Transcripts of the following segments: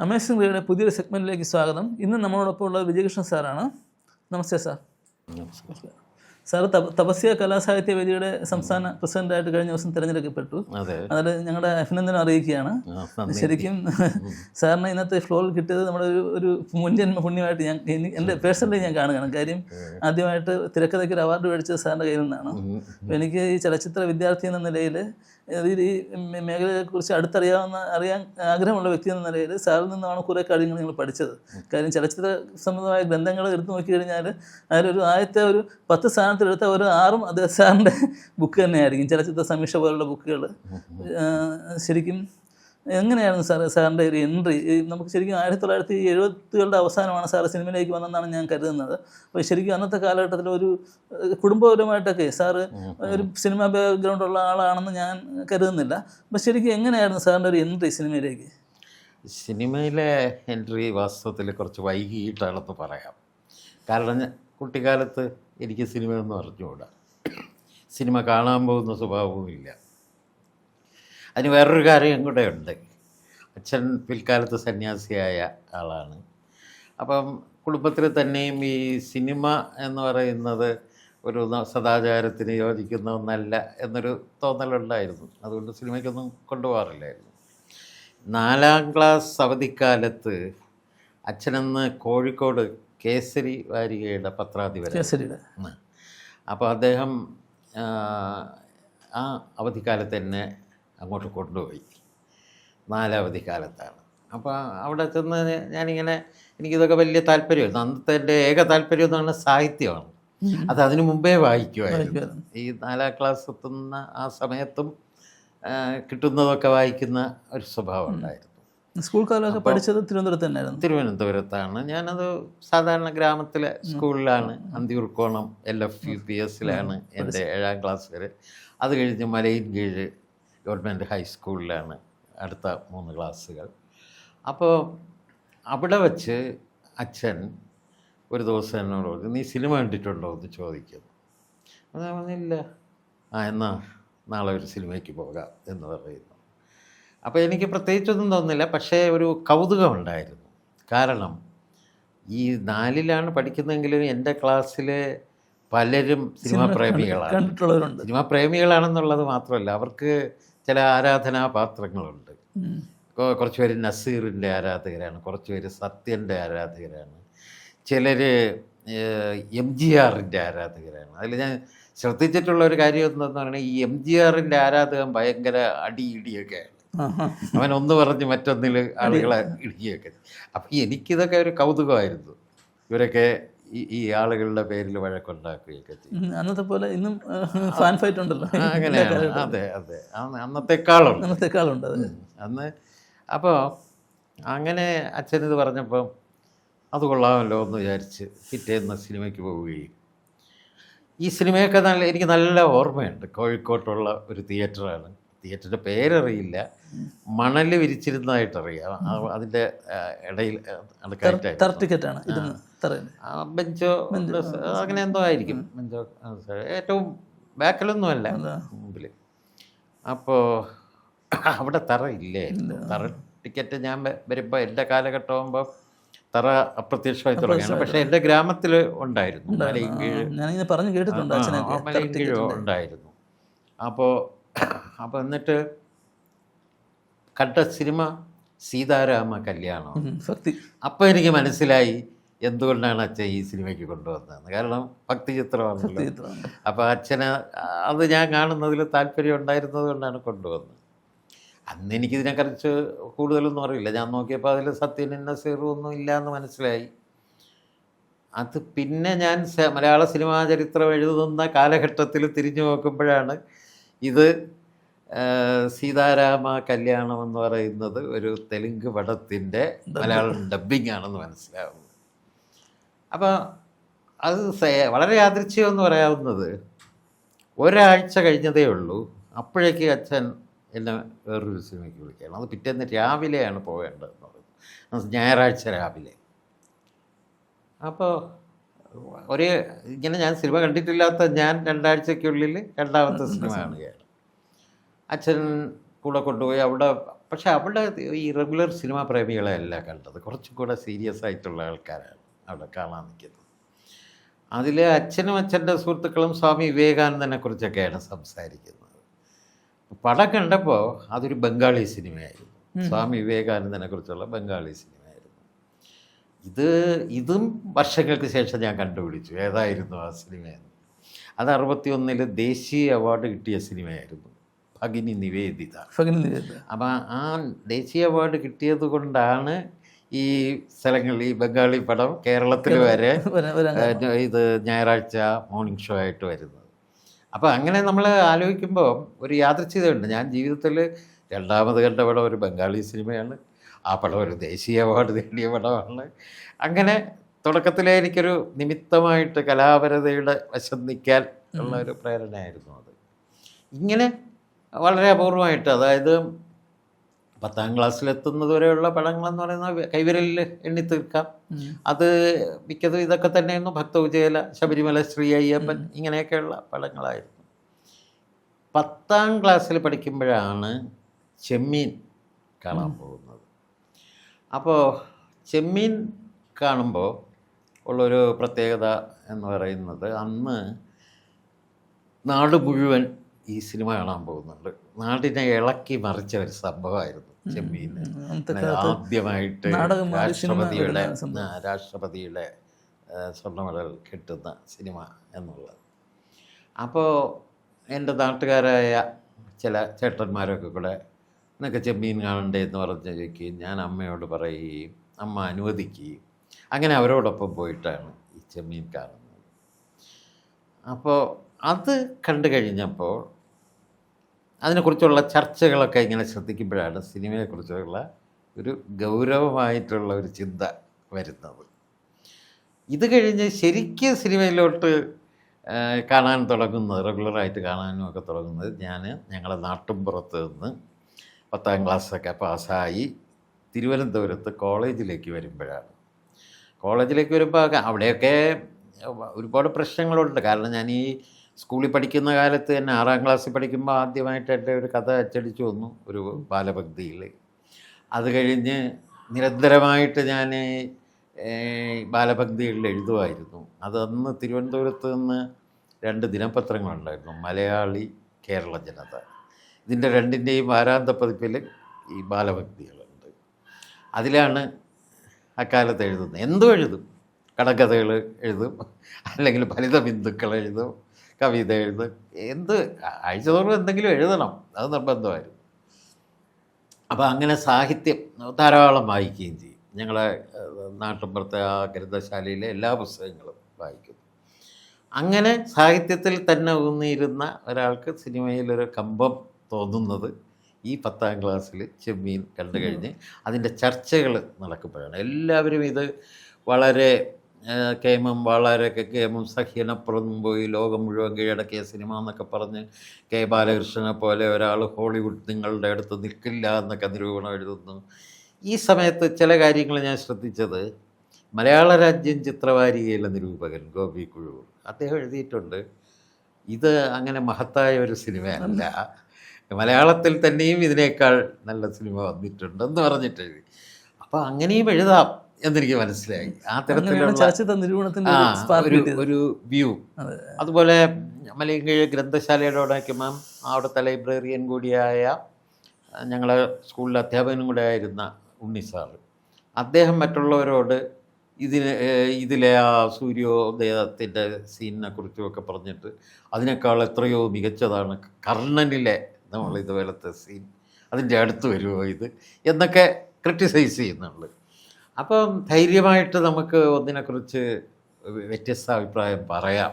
Amazing റേഡിയോയുടെ പുതിയൊരു സെഗ്മെൻറ്റിലേക്ക് സ്വാഗതം. ഇന്ന് നമ്മളോടൊപ്പം ഉള്ളത് വിജയകൃഷ്ണൻ സാറാണ്. നമസ്തേ സാർ. നമസ്കാരം. സാറ് തപസ്യ കലാസാഹിത്യ വേദിയുടെ സംസ്ഥാന പ്രസിഡന്റായിട്ട് കഴിഞ്ഞ ദിവസം തിരഞ്ഞെടുക്കപ്പെട്ടു. അതിൽ ഞങ്ങളുടെ അഭിനന്ദനം അറിയിക്കുകയാണ്. ശരിക്കും സാറിന് ഇന്നത്തെ ഫ്ലോറിൽ കിട്ടിയത് നമ്മുടെ ഒരു മുൻജന്മ പുണ്യമായിട്ട് എൻ്റെ പേഴ്സണലി ഞാൻ കാണുകയാണ്. കാര്യം ആദ്യമായിട്ട് തിരക്കഥയ്ക്ക് ഒരു അവാർഡ് മേടിച്ചത് സാറിൻ്റെ കയ്യിൽ നിന്നാണ്. അപ്പോൾ എനിക്ക് ഈ ചലച്ചിത്ര വിദ്യാർത്ഥി എന്ന നിലയിൽ ഈ മേഖലയെക്കുറിച്ച് അറിയാൻ ആഗ്രഹമുള്ള വ്യക്തി എന്ന നിലയിൽ സാറിൽ നിന്നാണ് കുറേ കാര്യങ്ങൾ നിങ്ങൾ പഠിച്ചത്. കാര്യം ചലച്ചിത്ര സംബന്ധമായ ഗ്രന്ഥങ്ങൾ എടുത്തു നോക്കിക്കഴിഞ്ഞാൽ അതിലൊരു ആദ്യത്തെ ഒരു 10 സ്ഥാനത്തിലെടുത്ത ഒരു 6 അത് സാറിൻ്റെ ബുക്ക് തന്നെയായിരിക്കും, ചലച്ചിത്ര സമീക്ഷ പോലുള്ള ബുക്കുകൾ. ശരിക്കും എങ്ങനെയായിരുന്നു സാറിൻ്റെ ഒരു എൻട്രി? നമുക്ക് ശരിക്കും 1970കളുടെ അവസാനമാണ് സാറ് സിനിമയിലേക്ക് വന്നതെന്നാണ് ഞാൻ കരുതുന്നത്. അപ്പോൾ ശരിക്കും അന്നത്തെ കാലഘട്ടത്തിൽ ഒരു കുടുംബപരമായിട്ടൊക്കെ സാറ് ഒരു സിനിമ ബാക്ക്ഗ്രൗണ്ട് ഉള്ള ആളാണെന്ന് ഞാൻ കരുതുന്നില്ല. അപ്പോൾ ശരിക്കും എങ്ങനെയായിരുന്നു സാറിൻ്റെ ഒരു എൻട്രി സിനിമയിലേക്ക്? സിനിമയിലെ എൻട്രി വാസ്തവത്തിൽ കുറച്ച് വൈകിട്ടാണെന്ന് പറയാം. കാരണം കുട്ടിക്കാലത്ത് എനിക്ക് സിനിമയൊന്നും അറിഞ്ഞുകൂടാ, സിനിമ കാണാൻ പോകുന്ന സ്വഭാവവും ഇല്ല. അതിന് വേറൊരു കാര്യം കൂടെ ഉണ്ട്. അച്ഛൻ പിൽക്കാലത്ത് സന്യാസിയായ ആളാണ്. അപ്പം കുടുംബത്തിൽ തന്നെയും ഈ സിനിമ എന്ന് പറയുന്നത് ഒരു സദാചാരത്തിന് യോജിക്കുന്ന ഒന്നല്ല എന്നൊരു തോന്നലുണ്ടായിരുന്നു. അതുകൊണ്ട് സിനിമയ്ക്കൊന്നും കൊണ്ടുപോകാറില്ലായിരുന്നു. 4ാം ക്ലാസ് അവധിക്കാലത്ത് അച്ഛനെന്ന് കോഴിക്കോട് കേസരി വാരികയുടെ പത്രാധിപരാണ്. അപ്പോൾ അദ്ദേഹം ആ അവധിക്കാലത്ത് എന്നെ അങ്ങോട്ട് കൊണ്ടുപോയി. 4 അവധിക്കാലത്താണ്. അപ്പോൾ അവിടെ ചെന്ന് ഞാനിങ്ങനെ എനിക്കിതൊക്കെ വലിയ താല്പര്യമായിരുന്നു. അന്നത്തെ എൻ്റെ ഏക താല്പര്യം എന്ന് പറഞ്ഞാൽ സാഹിത്യമാണ്. അത് അതിനു മുമ്പേ വായിക്കുമായിരുന്നു. ഈ 4ാം ക്ലാസ് എത്തുന്ന ആ സമയത്തും കിട്ടുന്നതൊക്കെ വായിക്കുന്ന ഒരു സ്വഭാവം ഉണ്ടായിരുന്നു. സ്കൂൾ കാലമൊക്കെ പഠിച്ചത് തിരുവനന്തപുരത്ത് തന്നെയായിരുന്നു? തിരുവനന്തപുരത്താണ്. ഞാനത് സാധാരണ ഗ്രാമത്തിലെ സ്കൂളിലാണ്, അന്തിയൂർക്കോണം LFUPSലാണ് എൻ്റെ 7ാം ക്ലാസ് വരെ. അത് കഴിഞ്ഞ് മലയിൻകീഴ് ഗവൺമെൻറ് ഹൈസ്കൂളിലാണ് അടുത്ത 3 ക്ലാസ്സുകൾ. അപ്പോൾ അവിടെ വച്ച് അച്ഛൻ ഒരു ദിവസം എന്നോട് പറഞ്ഞു, നീ സിനിമ കണ്ടിട്ടുണ്ടോ എന്ന് ചോദിക്കുന്നു. ഞാൻ പറഞ്ഞില്ല. എന്നാ നാളെ ഒരു സിനിമയ്ക്ക് പോകാം എന്ന് പറയുന്നു. അപ്പോൾ എനിക്ക് പ്രത്യേകിച്ചൊന്നും തോന്നുന്നില്ല, പക്ഷേ ഒരു കൗതുകമുണ്ടായിരുന്നു. കാരണം ഈ 4ലാണ് പഠിക്കുന്നതെങ്കിലും എൻ്റെ ക്ലാസ്സിൽ പലരും സിനിമാ പ്രേമികളാണ്. സിനിമാ പ്രേമികളാണെന്നുള്ളത് മാത്രമല്ല, അവർക്ക് ചില ആരാധനാപാത്രങ്ങളുണ്ട്. കുറച്ച് പേര് നസീറിൻ്റെ ആരാധകരാണ്, കുറച്ച് പേര് സത്യൻ്റെ ആരാധകരാണ്, ചിലർ MGRൻ്റെ ആരാധകരാണ്. അതിൽ ഞാൻ ശ്രദ്ധിച്ചിട്ടുള്ള ഒരു കാര്യം എന്തെന്ന് പറഞ്ഞാൽ, ഈ MGRൻ്റെ ആരാധകൻ ഭയങ്കര അടിയിടിയൊക്കെയാണ്. അവൻ ഒന്ന് പറഞ്ഞ് മറ്റൊന്നിൽ ആളുകളെ ഇടിക്കുകയൊക്കെ. അപ്പം എനിക്കിതൊക്കെ ഒരു കൗതുകമായിരുന്നു. ഇവരൊക്കെ ഈ ആളുകളുടെ പേരിൽ വഴക്കുണ്ടാക്കുകയൊക്കെ ചെയ്യും. അന്നത്തെ പോലെ ഇന്നും ഫാൻ ഫൈറ്റ് ഉണ്ടല്ലോ. അങ്ങനെയാണ്. അതെ അതെ, അന്നത്തെക്കാളുണ്ട് അന്ന്. അപ്പോൾ അങ്ങനെ അച്ഛനിത് പറഞ്ഞപ്പം അത് കൊള്ളാമല്ലോ എന്ന് വിചാരിച്ച് പിറ്റേന്ന് സിനിമയ്ക്ക് പോവുകയും, ഈ സിനിമയൊക്കെ എനിക്ക് നല്ല ഓർമ്മയുണ്ട്. കോഴിക്കോട്ടുള്ള ഒരു തിയേറ്ററാണ്. തിയേറ്ററിൻ്റെ പേരറിയില്ല, മണൽ വിരിച്ചിരുന്നതായിട്ടറിയാം. അതിൻ്റെ ഇടയിൽ ടിക്കറ്റാണ് ബെഞ്ചോ അങ്ങനെ എന്തോ ആയിരിക്കും. ബെഞ്ചോ ഏറ്റവും ബാക്കിലൊന്നുമല്ല, മുമ്പിൽ. അപ്പോൾ അവിടെ തറ ഇല്ലേ, തറ ടിക്കറ്റ് ഞാൻ വരുമ്പോൾ എൻ്റെ കാലഘട്ടമാകുമ്പോൾ തറ അപ്രത്യക്ഷമായി തുടങ്ങിയാണ്. പക്ഷേ എൻ്റെ ഗ്രാമത്തിൽ ഉണ്ടായിരുന്നു, മലയിൻകീഴ് ഉണ്ടായിരുന്നു. അപ്പോൾ എന്നിട്ട് കണ്ട സിനിമ സീതാരാമ കല്യാണം. അപ്പോൾ എനിക്ക് മനസ്സിലായി എന്തുകൊണ്ടാണ് അച്ഛൻ ഈ സിനിമയ്ക്ക് കൊണ്ടുവന്നതെന്ന്. കാരണം ഭക്തി ചിത്രമാണല്ലോ. അപ്പോൾ അച്ഛന് അത് ഞാൻ കാണുന്നതിൽ താല്പര്യം ഉണ്ടായിരുന്നത് കൊണ്ടാണ് കൊണ്ടുവന്നത്. അന്ന് എനിക്കിതിനെക്കുറിച്ച് കൂടുതലൊന്നും അറിയില്ല. ഞാൻ നോക്കിയപ്പോൾ അതിൽ സത്യനും നസീറും ഒന്നും ഇല്ല എന്ന് മനസ്സിലായി. അത് പിന്നെ ഞാൻ മലയാള സിനിമാ ചരിത്രം എഴുതുന്ന കാലഘട്ടത്തിൽ തിരിഞ്ഞു നോക്കുമ്പോഴാണ് ഇത് സീതാരാമ കല്യാണം എന്ന് പറയുന്നത് ഒരു തെലുങ്ക് പടത്തിൻ്റെ മലയാളം ഡബ്ബിംഗ് ആണെന്ന് മനസ്സിലാവുന്നത്. അപ്പോൾ അത് വളരെ യാദൃച്ഛികം എന്ന് പറയാവുന്നത്, ഒരാഴ്ച കഴിഞ്ഞതേ ഉള്ളൂ, അപ്പോഴേക്ക് അച്ഛൻ എന്നെ വേറൊരു സിനിമയ്ക്ക് വിളിക്കുകയാണ്. അത് പിറ്റേന്ന് രാവിലെയാണ് പോകേണ്ടതെന്ന് പറയുന്നത്, ഞായറാഴ്ച രാവിലെ. അപ്പോൾ ഇങ്ങനെ ഞാൻ സിനിമ കണ്ടിട്ടില്ലാത്ത ഞാൻ 2 ആഴ്ചയ്ക്കുള്ളിൽ 2ാമത്തെ സിനിമ കാണുകയാണ്. അച്ഛൻ കൂടെ കൊണ്ടുപോയി അവിടെ പക്ഷെ അവിടെ ഈ റെഗുലർ സിനിമാ പ്രേമികളെ അല്ല കണ്ടത്, കുറച്ചും കൂടെ സീരിയസ് ആയിട്ടുള്ള ആൾക്കാരാണ് അവിടെ കാണാൻ നിൽക്കുന്നത്. അതിൽ അച്ഛനും അച്ഛൻ്റെ സുഹൃത്തുക്കളും സ്വാമി വിവേകാനന്ദനെ കുറിച്ചൊക്കെയാണ് സംസാരിക്കുന്നത്. പടം കണ്ടപ്പോൾ അതൊരു ബംഗാളി സിനിമയായിരുന്നു, സ്വാമി വിവേകാനന്ദനെ കുറിച്ചുള്ള ബംഗാളി സിനിമയായിരുന്നു. ഇതും വർഷങ്ങൾക്ക് ശേഷം ഞാൻ കണ്ടുപിടിച്ചു ഏതായിരുന്നു ആ സിനിമയെന്ന്. അത് 61 ദേശീയ അവാർഡ് കിട്ടിയ സിനിമയായിരുന്നു, ഭഗിനി നിവേദിത. അപ്പം ആ ദേശീയ അവാർഡ് കിട്ടിയത് കൊണ്ടാണ് ഈ സ്ഥലങ്ങളിൽ ഈ ബംഗാളി പടം കേരളത്തിൽ വരെ ഇത് ഞായറാഴ്ച മോർണിംഗ് ഷോ ആയിട്ട് വരുന്നത്. അപ്പോൾ അങ്ങനെ നമ്മൾ ആലോചിക്കുമ്പോൾ ഒരു യാദൃച്ഛികതയുണ്ട്. ഞാൻ ജീവിതത്തിൽ രണ്ടാമത് കണ്ട പടം ഒരു ബംഗാളി സിനിമയാണ്, ആ പടം ഒരു ദേശീയ അവാർഡ് നേടിയ പടമാണ്. അങ്ങനെ തുടക്കത്തിലെ എനിക്കൊരു നിമിത്തമായിട്ട് കലാപരതയുടെ വശം നിൽക്കാൻ ഉള്ള ഒരു പ്രേരണയായിരുന്നു അത്. ഇങ്ങനെ വളരെ അപൂർവമായിട്ട്, അതായത് 10ാം ക്ലാസ്സിലെത്തുന്നത് വരെയുള്ള പടങ്ങളെന്ന് പറയുന്നത് കൈവിരലിൽ എണ്ണി തീർക്കാം. അത് മിക്കതും ഇതൊക്കെ തന്നെയായിരുന്നു, ഭക്തവിജയല, ശബരിമല, ശ്രീ അയ്യപ്പൻ, ഇങ്ങനെയൊക്കെയുള്ള പടങ്ങളായിരുന്നു. 10ാം ക്ലാസ്സിൽ പഠിക്കുമ്പോഴാണ് ചെമ്മീൻ കാണാൻ പോകുന്നത്. അപ്പോൾ ചെമ്മീൻ കാണുമ്പോൾ ഉള്ളൊരു പ്രത്യേകത എന്ന് പറയുന്നത്, അന്ന് നാട് മുഴുവൻ ഈ സിനിമ കാണാൻ പോകുന്നുണ്ട്. നാടിനെ ഇളക്കി മറിച്ച ഒരു സംഭവമായിരുന്നു ചെമ്മീൻ. ആദ്യമായിട്ട് രാഷ്ട്രപതിയുടെ സ്വർണ്ണ മെഡൽ കിട്ടുന്ന സിനിമ എന്നുള്ളത്. അപ്പോൾ എൻ്റെ നാട്ടുകാരായ ചില ചേട്ടന്മാരൊക്കെ കൂടെ എന്നൊക്കെ ചെമ്മീൻ കാണണ്ടേ എന്ന് പറഞ്ഞ് ചോദിക്കുകയും ഞാൻ അമ്മയോട് പറയുകയും അമ്മ അനുവദിക്കുകയും അങ്ങനെ അവരോടൊപ്പം പോയിട്ടാണ് ഈ ചെമ്മീൻ കാണുന്നത്. അപ്പോൾ അത് കണ്ടു കഴിഞ്ഞപ്പോൾ അതിനെക്കുറിച്ചുള്ള ചർച്ചകളൊക്കെ ഇങ്ങനെ ശ്രദ്ധിക്കുമ്പോഴാണ് സിനിമയെക്കുറിച്ചുള്ള ഒരു ഗൗരവമായിട്ടുള്ള ഒരു ചിന്ത വരുന്നത്. ഇത് കഴിഞ്ഞ് ശരിക്കും സിനിമയിലോട്ട് കാണാൻ തുടങ്ങുന്നത്, റെഗുലറായിട്ട് കാണാനും ഒക്കെ തുടങ്ങുന്നത് ഞങ്ങളുടെ നാട്ടിൻപുറത്ത് നിന്ന് 10ാം ക്ലാസ്സൊക്കെ പാസ്സായി തിരുവനന്തപുരത്ത് കോളേജിലേക്ക് വരുമ്പോഴാണ്. കോളേജിലേക്ക് വരുമ്പോൾ അവിടെയൊക്കെ ഒരുപാട് പ്രശ്നങ്ങളുണ്ട്. കാരണം ഞാൻ ഈ സ്കൂളിൽ പഠിക്കുന്ന കാലത്ത് തന്നെ 6ാം ക്ലാസ്സിൽ പഠിക്കുമ്പോൾ ആദ്യമായിട്ട് എൻ്റെ ഒരു കഥ അച്ചടിച്ചു വന്നു, ഒരു ബാലഭക്തിയിൽ. അത് കഴിഞ്ഞ് നിരന്തരമായിട്ട് ഞാൻ ബാലഭക്തികളിൽ എഴുതുമായിരുന്നു. അത് അന്ന് തിരുവനന്തപുരത്ത് നിന്ന് 2 ദിനപത്രങ്ങളുണ്ടായിരുന്നു, മലയാളി, കേരള ജനത. ഇതിൻ്റെ രണ്ടിൻ്റെയും വാരാന്ത പതിപ്പിൽ ഈ ബാലഭക്തികളുണ്ട്. അതിലാണ് അക്കാലത്ത് എഴുതുന്നത്. എന്തും എഴുതും, കടക്കഥകൾ എഴുതും, അല്ലെങ്കിൽ ഫലിത ബിന്ദുക്കൾ എഴുതും, കവിത എഴുതും, ആഴ്ചതോറും എന്തെങ്കിലും എഴുതണം, അത് നിർബന്ധമായിരുന്നു. അപ്പോൾ അങ്ങനെ സാഹിത്യം ധാരാളം വായിക്കുകയും ചെയ്യും. ഞങ്ങളെ നാട്ടിൻപുറത്തെ ആ ഗ്രന്ഥശാലയിലെ എല്ലാ പുസ്തകങ്ങളും വായിക്കും. അങ്ങനെ സാഹിത്യത്തിൽ തന്നെ ഊന്നിയിരുന്ന ഒരാൾക്ക് സിനിമയിലൊരു കമ്പം തോന്നുന്നത് ഈ 10ാം ക്ലാസ്സിൽ ചെമ്മീൻ കണ്ടു കഴിഞ്ഞ് അതിൻ്റെ ചർച്ചകൾ നടക്കുമ്പോഴാണ്. എല്ലാവരും ഇത് വളരെ കേമം സഹ്യനപ്പുറം പോയി ലോകം മുഴുവൻ കീഴടക്കിയ സിനിമ എന്നൊക്കെ പറഞ്ഞ് കെ ബാലകൃഷ്ണനെ പോലെ ഒരാൾ ഹോളിവുഡ് നിങ്ങളുടെ അടുത്ത് നിൽക്കില്ല എന്നൊക്കെ നിരൂപണം എഴുതുന്നു. ഈ സമയത്ത് ചില കാര്യങ്ങൾ ഞാൻ ശ്രദ്ധിച്ചത്, മലയാള രാജ്യം ചിത്രവാരികയിലെ നിരൂപകൻ ഗോപി കുഴൂർ അദ്ദേഹം എഴുതിയിട്ടുണ്ട്, ഇത് അങ്ങനെ മഹത്തായ ഒരു സിനിമയല്ല, മലയാളത്തിൽ തന്നെയും ഇതിനേക്കാൾ നല്ല സിനിമ വന്നിട്ടുണ്ടെന്ന് പറഞ്ഞിട്ട് എഴുതി. അപ്പോൾ അങ്ങനെയും എഴുതാം എന്നെനിക്ക് മനസ്സിലായി. ആ തരത്തിലുള്ള ഒരു വ്യൂ. അതുപോലെ മലയങ്കീഴ് ഗ്രന്ഥശാലയോടൊക്കെ അവിടുത്തെ ലൈബ്രറിയൻ കൂടിയായ ഞങ്ങളെ സ്കൂളിലെ അധ്യാപകനും കൂടെ ആയിരുന്ന ഉണ്ണി സാറ്, അദ്ദേഹം മറ്റുള്ളവരോട് ഇതിലെ ആ സൂര്യോദയത്തിൻ്റെ സീനിനെ കുറിച്ചുമൊക്കെ പറഞ്ഞിട്ട് അതിനേക്കാൾ എത്രയോ മികച്ചതാണ് കർണനിലെ നമ്മൾ ഇതുപോലത്തെ സീൻ, അതിൻ്റെ അടുത്ത് വരുമോ ഇത് എന്നൊക്കെ ക്രിട്ടിസൈസ് ചെയ്യുന്നുണ്ട്. അപ്പം ധൈര്യമായിട്ട് നമുക്ക് ഒന്നിനെക്കുറിച്ച് വ്യത്യസ്ത അഭിപ്രായം പറയാം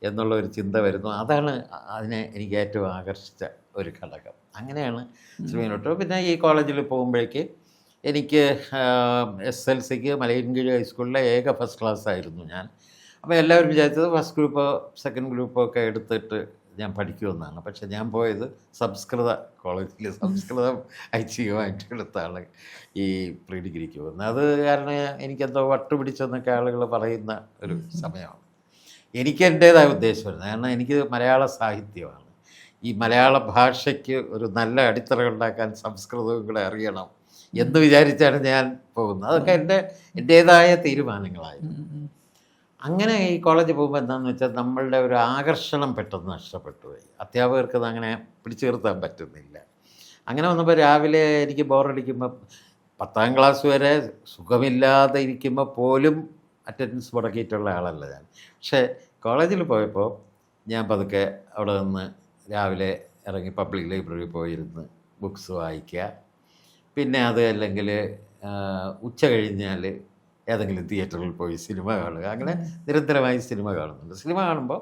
എന്നുള്ള ഒരു ചിന്ത വരുന്നു. അതാണ് അതിനെ എനിക്ക് ഏറ്റവും ആകർഷിച്ച ഒരു ഘടകം. അങ്ങനെയാണ് സിനിമയിലോട്ട്. പിന്നെ ഈ കോളേജിൽ പോകുമ്പോഴേക്ക് എനിക്ക് SLCക്ക് മലയൻകീഴ് ഹൈസ്കൂളിലെ ഏക ഫസ്റ്റ് ക്ലാസ് ആയിരുന്നു ഞാൻ. അപ്പോൾ എല്ലാവരും വിചാരിച്ചത് ഫസ്റ്റ് ഗ്രൂപ്പോ സെക്കൻഡ് ഗ്രൂപ്പോ ഒക്കെ എടുത്തിട്ട് ഞാൻ പഠിക്കുമെന്നാണ്. പക്ഷെ ഞാൻ പോയത് സംസ്കൃത കോളേജിൽ സംസ്കൃതം ഐച്ഛികമായിട്ട് എടുത്താണ് ഈ പ്രീ ഡിഗ്രിക്ക് പോകുന്നത്. അത് കാരണം എനിക്കെന്തോ വട്ടുപിടിച്ചെന്നൊക്കെ ആളുകൾ പറയുന്ന ഒരു സമയമാണ്. എനിക്ക് എൻ്റേതായ ഉദ്ദേശമായിരുന്നു. കാരണം എനിക്ക് മലയാള സാഹിത്യമാണ്, ഈ മലയാള ഭാഷയ്ക്ക് ഒരു നല്ല അടിത്തറ ഉണ്ടാക്കാൻ സംസ്കൃതവും കൂടെ അറിയണം എന്ന് വിചാരിച്ചാണ് ഞാൻ പോകുന്നത്. അതൊക്കെ എൻ്റേതായ തീരുമാനങ്ങളായിരുന്നു. അങ്ങനെ ഈ കോളേജിൽ പോകുമ്പോൾ എന്താണെന്ന് വെച്ചാൽ നമ്മളുടെ ഒരു ആകർഷണം പെട്ടെന്ന് നഷ്ടപ്പെട്ടു പോയി. അധ്യാപകർക്ക് അത് അങ്ങനെ പിടിച്ചു നിർത്താൻ പറ്റുന്നില്ല. അങ്ങനെ വന്നപ്പോൾ രാവിലെ എനിക്ക് ബോറടിക്കുമ്പോൾ 10ാം ക്ലാസ് വരെ സുഖമില്ലാതെ ഇരിക്കുമ്പോൾ പോലും അറ്റൻഡൻസ് മുടക്കിയിട്ടുള്ള ആളല്ല ഞാൻ. പക്ഷേ കോളേജിൽ പോയപ്പോൾ ഞാൻ പതുക്കെ അവിടെ നിന്ന് രാവിലെ ഇറങ്ങി പബ്ലിക് ലൈബ്രറി പോയിരുന്ന് ബുക്സ് വായിക്കുക. പിന്നെ അത് അല്ലെങ്കിൽ ഉച്ച കഴിഞ്ഞാൽ ഏതെങ്കിലും തിയേറ്ററിൽ പോയി സിനിമ കാണുക. അങ്ങനെ നിരന്തരമായി സിനിമ കാണുന്നുണ്ട്. സിനിമ കാണുമ്പോൾ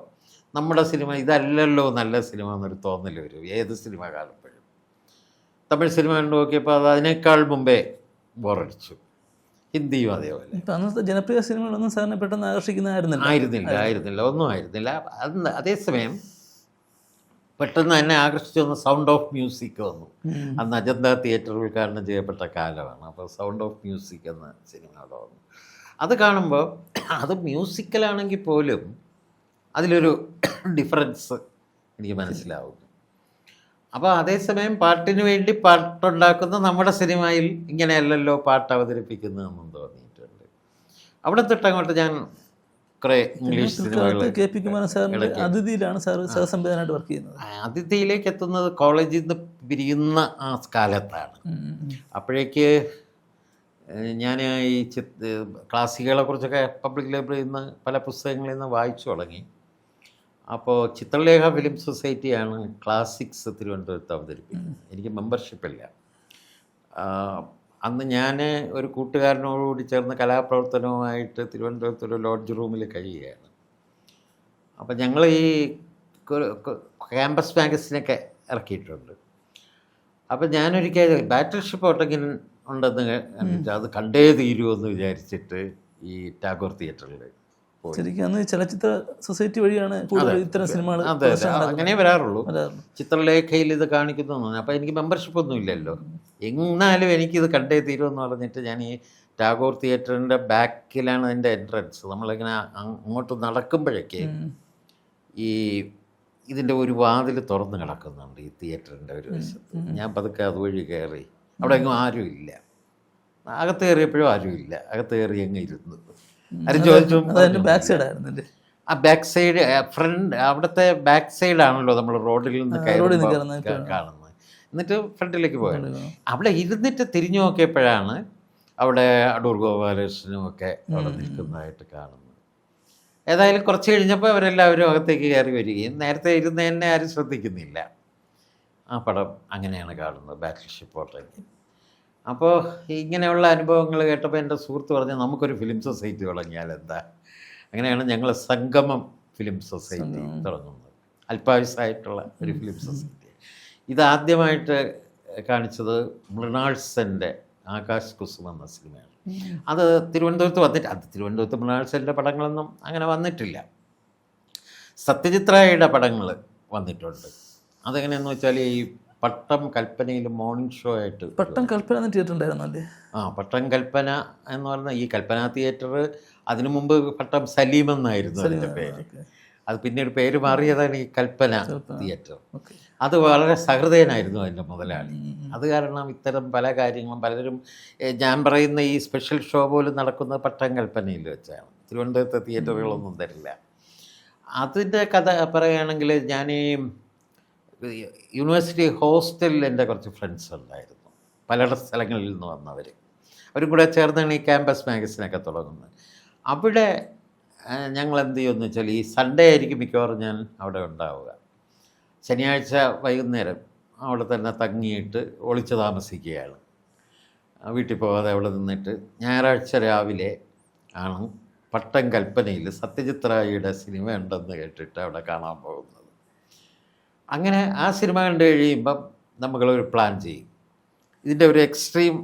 നമ്മുടെ സിനിമ ഇതല്ലല്ലോ നല്ല സിനിമ എന്നൊരു തോന്നൽ വരും ഏത് സിനിമ കാണുമ്പോഴും. തമിഴ് സിനിമ കണ്ടു നോക്കിയപ്പോൾ അത് അതിനേക്കാൾ മുമ്പേ ബോറടിച്ചു. ഹിന്ദിയും അതേപോലെ. അന്നത്തെ ജനപ്രിയ സിനിമകളൊന്നും സാറിനെ പെട്ടെന്ന് ആയിരുന്നില്ല, ഒന്നും ആയിരുന്നില്ല. അതേസമയം പെട്ടെന്ന് എന്നെ ആകർഷിച്ചു സൗണ്ട് ഓഫ് മ്യൂസിക് വന്നു. അന്ന് അജന്ത തിയേറ്റർ ഉദ്ഘാടനം ചെയ്യപ്പെട്ട കാലമാണ്. അപ്പോൾ സൗണ്ട് ഓഫ് മ്യൂസിക് എന്ന സിനിമ അവിടെ വന്നു. അത് കാണുമ്പോൾ അത് മ്യൂസിക്കലാണെങ്കിൽ പോലും അതിലൊരു ഡിഫറൻസ് എനിക്ക് മനസ്സിലാവും. അപ്പോൾ അതേസമയം പാട്ടിന് വേണ്ടി പാട്ടുണ്ടാക്കുന്ന നമ്മുടെ സിനിമയിൽ ഇങ്ങനെയല്ലല്ലോ പാട്ട് അവതരിപ്പിക്കുന്നതെന്നും തോന്നിയിട്ടുണ്ട്. അവിടെ തൊട്ടങ്ങോട്ട് ഞാൻ കുറേ ഇംഗ്ലീഷ് സിനിമകൾ അതിഥിയിലാണ് സാർ സഹസംവിധാനമായിട്ട് വർക്ക് ചെയ്യുന്നത്. അതിഥിയിലേക്ക് എത്തുന്നത് കോളേജിൽ നിന്ന് പിരിയുന്ന ആ കാലത്താണ്. അപ്പോഴേക്ക് ഞാൻ ഈ ക്ലാസിക്കുകളെ കുറിച്ചൊക്കെ പബ്ലിക് ലൈബ്രറിയിൽ നിന്ന് പല പുസ്തകങ്ങളിൽ നിന്ന് വായിച്ചു തുടങ്ങി. അപ്പോൾ ചിത്രലേഖ ഫിലിം സൊസൈറ്റിയാണ് ക്ലാസിക്സ് തിരുവനന്തപുരത്ത് അവതരിപ്പിക്കുന്നത്. എനിക്ക് മെമ്പർഷിപ്പില്ല. അന്ന് ഞാൻ ഒരു കൂട്ടുകാരനോടുകൂടി ചേർന്ന് കലാപ്രവർത്തനവുമായിട്ട് തിരുവനന്തപുരത്തൊരു ലോഡ്ജ് റൂമിൽ കഴിയുകയാണ്. അപ്പോൾ ഞങ്ങൾ ഈ ക്യാമ്പസ് മാഗസിനൊക്കെ ഇറക്കിയിട്ടുണ്ട്. അപ്പോൾ ഞാനൊരിക്കൽ ബാറ്റിൽ ഷിപ്പ് ഒട്ടെങ്കിലും ഉണ്ടെന്ന് കണ്ടിട്ട് അത് കണ്ടേ തീരുമെന്ന് വിചാരിച്ചിട്ട് ഈ ടാഗോർ തിയേറ്ററിൽ പോയി. ശരിക്കും അന്ന് ചലച്ചിത്ര സൊസൈറ്റി വഴിയാണ് ഇത്തരം സിനിമകൾ. അതെ, അങ്ങനെ വരാറുള്ളൂ. ചിത്രലേഖയിൽ ഇത് കാണിക്കുന്നു. അപ്പോൾ എനിക്ക് മെമ്പർഷിപ്പ് ഒന്നും ഇല്ലല്ലോ. എന്നാലും എനിക്കിത് കണ്ടേ തീരുമെന്ന് പറഞ്ഞിട്ട് ഞാൻ ഈ ടാഗോർ തിയേറ്ററിൻ്റെ ബാക്കിലാണ് അതിൻ്റെ എൻട്രൻസ്. നമ്മളിങ്ങനെ അങ്ങോട്ട് നടക്കുമ്പോഴേക്ക് ഈ ഇതിൻ്റെ ഒരു വാതിൽ തുറന്ന് കിടക്കുന്നുണ്ട് ഈ തിയേറ്ററിൻ്റെ ഒരു വശത്ത്. ഞാൻ പതുക്കെ അതുവഴി കയറി. അവിടെ എങ്ങും ആരും ഇല്ല. അകത്ത് കയറിയപ്പോഴും ആരും ഇല്ല. അകത്ത് കയറി അങ്ങ് ഇരുന്നു. ആരും ചോദിച്ചു. ബാക്ക് സൈഡ് ആയിരുന്നില്ലേ? ആ ബാക്ക് സൈഡ് ഫ്രണ്ട്, അവിടുത്തെ ബാക്ക് സൈഡാണല്ലോ നമ്മൾ റോഡിൽ നിന്ന് കാണുന്നത്. എന്നിട്ട് ഫ്രണ്ടിലേക്ക് പോയത്. അവിടെ ഇരുന്നിട്ട് തിരിഞ്ഞു നോക്കിയപ്പോഴാണ് അവിടെ അടൂർ ഗോപാലകൃഷ്ണനും ഒക്കെ അവിടെ നിൽക്കുന്നതായിട്ട് കാണുന്നത്. ഏതായാലും കുറച്ച് കഴിഞ്ഞപ്പോൾ അവരെല്ലാവരും അകത്തേക്ക് കയറി വരികയും നേരത്തെ ഇരുന്നതിനെ ആരും ശ്രദ്ധിക്കുന്നില്ല. ആ പടം അങ്ങനെയാണ് കാണുന്നത്, ബാറ്റിൽ ഷിപ്പ് ഒട്ടെങ്കിലും. അപ്പോൾ ഇങ്ങനെയുള്ള അനുഭവങ്ങൾ കേട്ടപ്പോൾ എൻ്റെ സുഹൃത്ത് പറഞ്ഞു നമുക്കൊരു ഫിലിം സൊസൈറ്റി തുടങ്ങിയാൽ എന്താ. അങ്ങനെയാണ് ഞങ്ങൾ സംഗമം ഫിലിം സൊസൈറ്റി തുടങ്ങുന്നത്. അല്പായുസായിട്ടുള്ള ഒരു ഫിലിം സൊസൈറ്റി. ഇതാദ്യമായിട്ട് കാണിച്ചത് മൃണാൾ സെൻ്റെ ആകാശ് കുസും എന്ന സിനിമയാണ്. അത് തിരുവനന്തപുരത്ത് വന്നിട്ട്, അത് തിരുവനന്തപുരത്ത് മൃണാൾ സെൻ്റെ പടങ്ങളൊന്നും അങ്ങനെ വന്നിട്ടില്ല. സത്യജിത് റായിയുടെ പടങ്ങൾ വന്നിട്ടുണ്ട്. അതെങ്ങനെയാണെന്ന് വെച്ചാൽ ഈ പട്ടം കൽപ്പനയിൽ മോർണിംഗ് ഷോ ആയിട്ട്. പട്ടം കൽപ്പന തിയേറ്റർ ഉണ്ടായിരുന്നല്ലേ? പട്ടം കൽപ്പന എന്ന് പറഞ്ഞാൽ ഈ കൽപ്പന തിയേറ്റർ, അതിനു മുമ്പ് പട്ടം സലീം എന്നായിരുന്നു അതിൻ്റെ പേര്. അത് പിന്നീട് പേര് മാറിയതാണ് ഈ കൽപ്പന തിയേറ്റർ. അത് വളരെ സഹൃദയനായിരുന്നു അതിൻ്റെ മുതലാളി. അത് കാരണം ഇത്തരം പല കാര്യങ്ങളും പലരും ഞാൻ പറയുന്ന ഈ സ്പെഷ്യൽ ഷോ പോലും നടക്കുന്നത് പട്ടം കൽപ്പനയിൽ വെച്ചാണ്. തിരുവനന്തപുരത്തെ തിയേറ്ററുകളൊന്നും തരില്ല. അതിൻ്റെ കഥ പറയുകയാണെങ്കിൽ ഞാൻ ഈ യൂണിവേഴ്സിറ്റി ഹോസ്റ്റലിൽ എൻ്റെ കുറച്ച് ഫ്രണ്ട്സ് ഉണ്ടായിരുന്നു, പല സ്ഥലങ്ങളിൽ നിന്ന് വന്നവർ. അവരും കൂടെ ചേർന്നാണ് ഈ ക്യാമ്പസ് മാഗസിനൊക്കെ തുടങ്ങുന്നത്. അവിടെ ഞങ്ങൾ എന്ത് ചെയ്യുമെന്ന് വെച്ചാൽ ഈ സൺഡേ ആയിരിക്കും മിക്കവാറും ഞാൻ അവിടെ ഉണ്ടാവുക. ശനിയാഴ്ച വൈകുന്നേരം അവിടെ തന്നെ തങ്ങിയിട്ട് ഒളിച്ചു താമസിക്കുകയാണ്. വീട്ടിൽ പോകാതെ അവിടെ നിന്നിട്ട് ഞായറാഴ്ച രാവിലെ ആണ് പട്ടം കൽപ്പനയിൽ സത്യജിത് റായിയുടെ സിനിമ ഉണ്ടെന്ന് കേട്ടിട്ട് അവിടെ കാണാൻ പോകുന്നത്. അങ്ങനെ ആ സിനിമ കണ്ടു കഴിയുമ്പം നമ്മളൊരു പ്ലാൻ ചെയ്യും, ഇതിൻ്റെ ഒരു എക്സ്ട്രീം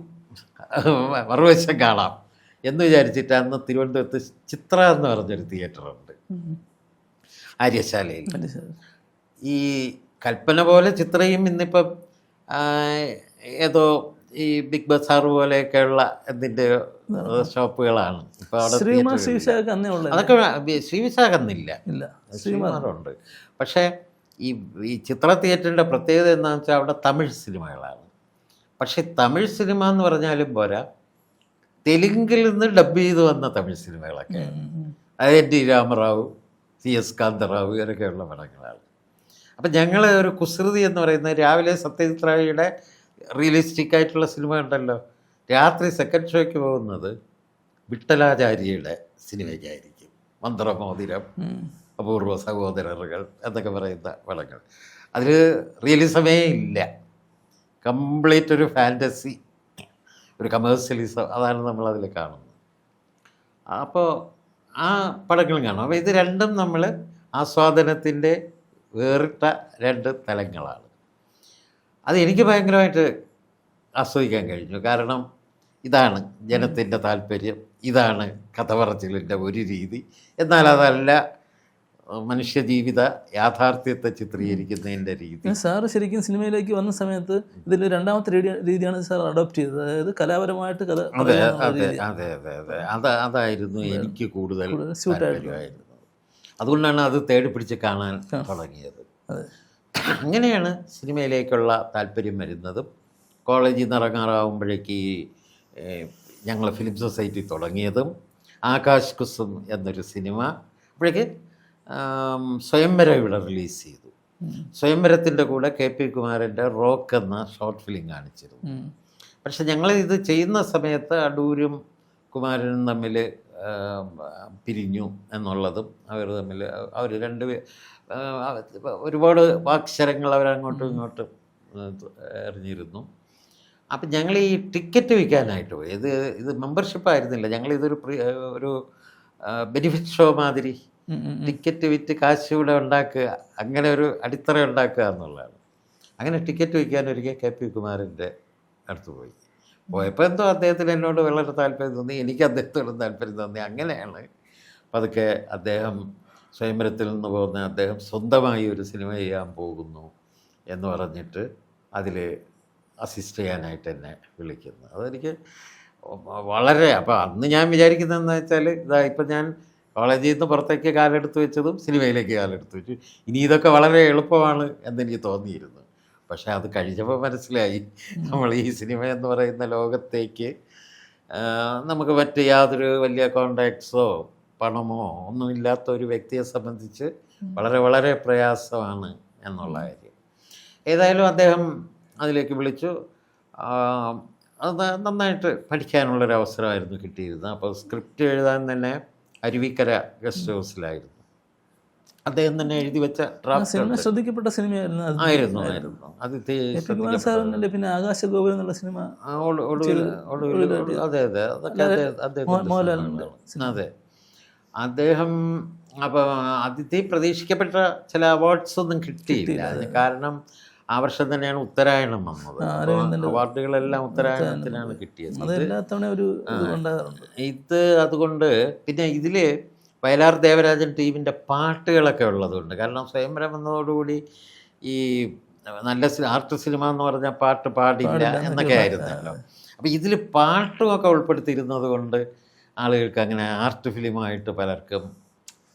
മറുവശം കാണാം എന്ന് വിചാരിച്ചിട്ട് അന്ന് തിരുവനന്തപുരത്ത് ചിത്ര എന്ന് പറഞ്ഞൊരു തിയേറ്ററുണ്ട് ആര്യശാലയിൽ. ഈ കൽപ്പന പോലെ ചിത്രയും ഇന്നിപ്പം ഏതോ ഈ ബിഗ് ബസാർ പോലെയൊക്കെയുള്ള എന്തിൻ്റെ ഷോപ്പുകളാണ് ഇപ്പോൾ അവിടെ. അതൊക്കെ ശ്രീവിശാഖന്നില്ല, ശ്രീകുമാറുണ്ട്. പക്ഷേ ഈ ചിത്ര തിയേറ്ററിൻ്റെ പ്രത്യേകത എന്താണെന്ന് വെച്ചാൽ അവിടെ തമിഴ് സിനിമകളാണ്. പക്ഷേ തമിഴ് സിനിമ എന്ന് പറഞ്ഞാലും പോരാ, തെലുങ്കിൽ നിന്ന് ഡബ് ചെയ്ത് വന്ന തമിഴ് സിനിമകളൊക്കെ, അത് N T Rama Rao, C S Kantha Rao, ഇവരൊക്കെയുള്ള പടങ്ങളാണ്. അപ്പം ഞങ്ങൾ ഒരു കുസൃതി എന്ന് പറയുന്നത്, രാവിലെ സത്യജിത് റായിയുടെ റിയലിസ്റ്റിക് ആയിട്ടുള്ള സിനിമ ഉണ്ടല്ലോ, രാത്രി സെക്കൻഡ് ഷോയ്ക്ക് പോകുന്നത് വിട്ടലാചാര്യയുടെ സിനിമയ്ക്കായിരിക്കും. മന്ത്രമോതിരം, അപൂർവ സഹോദരറുകൾ എന്നൊക്കെ പറയുന്ന പടങ്ങൾ. അതിൽ റിയലിസമേ ഇല്ല, കംപ്ലീറ്റ് ഒരു ഫാൻറ്റസി, ഒരു കമേഴ്സ്യലിസം, അതാണ് നമ്മളതിൽ കാണുന്നത്. അപ്പോൾ ആ പടങ്ങൾ കാണും. അപ്പോൾ ഇത് രണ്ടും നമ്മൾ ആസ്വാദനത്തിൻ്റെ വേറിട്ട രണ്ട് തലങ്ങളാണ്. അത് എനിക്ക് ഭയങ്കരമായിട്ട് ആസ്വദിക്കാൻ കഴിഞ്ഞു. കാരണം ഇതാണ് ജനത്തിൻ്റെ താല്പര്യം, ഇതാണ് കഥ പറച്ചിലിൻ്റെ ഒരു രീതി. എന്നാൽ അതല്ല മനുഷ്യജീവിത യാഥാർത്ഥ്യത്തെ ചിത്രീകരിക്കുന്നതിൻ്റെ രീതി. സാറ് ശരിക്കും സിനിമയിലേക്ക് വന്ന സമയത്ത് ഇതിൽ രണ്ടാമത്തെ രീതിയാണ് സാർ അഡോപ്റ്റ് ചെയ്തത്, അതായത് കലാപരമായിട്ട് കഥ. അതെ അതെ അതെ അതെ അതെ അതായിരുന്നു എനിക്ക് കൂടുതൽ താല്പര്യമായിരുന്നത്. അതുകൊണ്ടാണ് അത് തേടി പിടിച്ച് കാണാൻ തുടങ്ങിയത്. അങ്ങനെയാണ് സിനിമയിലേക്കുള്ള താല്പര്യം വരുന്നതും. കോളേജിൽ നിന്ന് ഇറങ്ങാറാവുമ്പോഴേക്ക് ഞങ്ങൾ ഫിലിം സൊസൈറ്റി തുടങ്ങിയതും, ആകാശ് കുസും എന്നൊരു സിനിമ അപ്പോഴേക്ക് സ്വയംവരം ഇവിടെ റിലീസ് ചെയ്തു. സ്വയംവരത്തിൻ്റെ കൂടെ KP കുമാരൻ്റെ റോക്ക് എന്ന ഷോർട്ട് ഫിലിം കാണിച്ചിരുന്നു. പക്ഷെ ഞങ്ങൾ ഇത് ചെയ്യുന്ന സമയത്ത് അടൂരും കുമാരനും തമ്മിൽ പിരിഞ്ഞു എന്നുള്ളതും, അവർ ഒരുപാട് വാക്ശരങ്ങൾ അവരങ്ങോട്ടും ഇങ്ങോട്ടും എറിഞ്ഞിരുന്നു. അപ്പം ഞങ്ങൾ ഈ ടിക്കറ്റ് വിൽക്കാനായിട്ട് പോയി. ഇത് മെമ്പർഷിപ്പ് ആയിരുന്നില്ല, ഞങ്ങളിതൊരു ഒരു ബെനിഫിറ്റ് ഷോ മാതിരി ടിക്കറ്റ് വിറ്റ് കാശ് കൂടെ ഉണ്ടാക്കുക, അങ്ങനെ ഒരു അടിത്തറ ഉണ്ടാക്കുക എന്നുള്ളതാണ്. അങ്ങനെ ടിക്കറ്റ് വിൽക്കാൻ ഒരിക്കൽ KP കുമാരൻ്റെ അടുത്ത് പോയപ്പോൾ എന്തോ അദ്ദേഹത്തിന് എന്നോട് വളരെ താല്പര്യം തോന്നി, എനിക്ക് അദ്ദേഹത്തോടും താല്പര്യം തോന്നി. അങ്ങനെയാണ് പതുക്കെ അദ്ദേഹം സ്വയംവരത്തിൽ നിന്ന് പോകുന്ന അദ്ദേഹം സ്വന്തമായി ഒരു സിനിമ ചെയ്യാൻ പോകുന്നു എന്ന് പറഞ്ഞിട്ട് അതിൽ അസിസ്റ്റ് ചെയ്യാനായിട്ട് എന്നെ വിളിക്കുന്നത്. അതെനിക്ക് വളരെ, അപ്പോൾ അന്ന് ഞാൻ വിചാരിക്കുന്നതെന്ന് വെച്ചാൽ, ഇപ്പം ഞാൻ കോളേജിൽ നിന്ന് പുറത്തേക്ക് കാലെടുത്ത് വെച്ചതും സിനിമയിലേക്ക് കാലെടുത്ത് വെച്ചു. ഇനി ഇതൊക്കെ വളരെ എളുപ്പമാണ് എന്നെനിക്ക് തോന്നിയിരുന്നു. പക്ഷേ അത് കഴിഞ്ഞപ്പോൾ മനസ്സിലായി, നമ്മൾ ഈ സിനിമ എന്ന് പറയുന്ന ലോകത്തേക്ക് നമുക്ക് മറ്റ് യാതൊരു വലിയ കോണ്ടാക്ട്സോ പണമോ ഒന്നുമില്ലാത്ത ഒരു വ്യക്തിയെ സംബന്ധിച്ച് വളരെ വളരെ പ്രയാസമാണ് എന്നുള്ള കാര്യം. ഏതായാലും അദ്ദേഹം അതിലേക്ക് വിളിച്ചു. അത് നന്നായിട്ട് പഠിക്കാനുള്ളൊരവസരമായിരുന്നു കിട്ടിയിരുന്നത്. അപ്പോൾ സ്ക്രിപ്റ്റ് എഴുതാൻ തന്നെ അരുവിക്കര ഗസ്റ്റ് ഹൗസിലായിരുന്നു. അദ്ദേഹം തന്നെ എഴുതി വെച്ച ഡ്രാഫ്റ്റ് ശ്രദ്ധിക്കപ്പെട്ട സിനിമയായിരുന്നു. അത് പിന്നെ ആകാശഗോപുരം എന്നുള്ള സിനിമ, അതെ അതെ അതൊക്കെ അതെ അദ്ദേഹം. അപ്പോൾ ആദ്യത്തെ പ്രതീക്ഷിക്കപ്പെട്ട ചില അവാർഡ്സ് ഒന്നും കിട്ടിയില്ല. അതിന് കാരണം ആ വർഷം തന്നെയാണ് ഉത്തരായണം വന്നത്. അവാർഡുകളെല്ലാം ഉത്തരായണത്തിനാണ് കിട്ടിയത്. ഇത് അതുകൊണ്ട് പിന്നെ ഇതിൽ വയലാർ ദേവരാജൻ ടീമിൻ്റെ പാട്ടുകളൊക്കെ ഉള്ളതുകൊണ്ട്, കാരണം സ്വയംവരം വന്നതോടുകൂടി ഈ നല്ല ആർട്ട് സിനിമ എന്ന് പറഞ്ഞാൽ പാട്ട് പാടില്ല എന്നൊക്കെ ആയിരുന്നല്ലോ. അപ്പോൾ ഇതിൽ പാട്ടുമൊക്കെ ഉൾപ്പെടുത്തിയിരുന്നത് കൊണ്ട് ആളുകൾക്ക് അങ്ങനെ ആർട്ട് ഫിലിമായിട്ട് പലർക്കും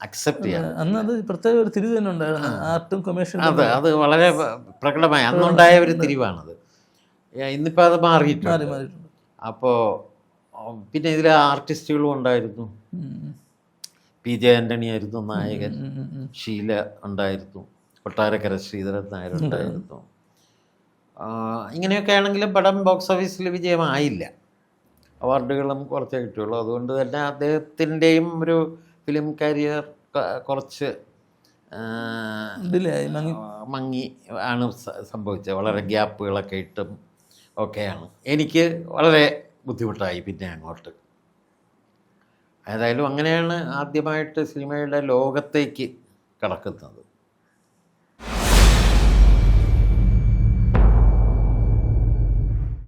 അക്സെപ്റ്റ് ചെയ്യാം. അന്ന് അത് പ്രത്യേക ഒരു തിരിവ് തന്നെ ഉണ്ടായിരുന്നു, ആർട്ടും കൊമേഴ്ഷ്യലും. അത് വളരെ പ്രകടമായി അന്നുണ്ടായ ഒരു തിരിവാണത്. ഇന്നിപ്പോൾ അത് മാറിയിട്ടുണ്ട്. അപ്പോൾ പിന്നെ ഇതിൽ ആർട്ടിസ്റ്റുകളും ഉണ്ടായിരുന്നു. PJ ആൻ്റണി ആയിരുന്നു നായകൻ, ഷീല ഉണ്ടായിരുന്നു, കൊട്ടാരക്കര ശ്രീധരൻ നായർ ഉണ്ടായിരുന്നു. ഇങ്ങനെയൊക്കെ ആണെങ്കിലും പടം ബോക്സ് ഓഫീസിൽ വിജയമായില്ല. അവാർഡുകളും കുറച്ചേ കിട്ടുള്ളൂ. അതുകൊണ്ട് തന്നെ അദ്ദേഹത്തിൻ്റെയും ഒരു ഫിലിം കരിയർ കുറച്ച് മങ്ങി ആണ് സംഭവിച്ചത്. വളരെ ഗ്യാപ്പുകളൊക്കെ ഇട്ടും ഒക്കെയാണ്. എനിക്ക് വളരെ ബുദ്ധിമുട്ടായി പിന്നെ അങ്ങോട്ട്. ഏതായാലും അങ്ങനെയാണ് ആദ്യമായിട്ട് സിനിമയുടെ ലോകത്തേക്ക് കടക്കുന്നത്.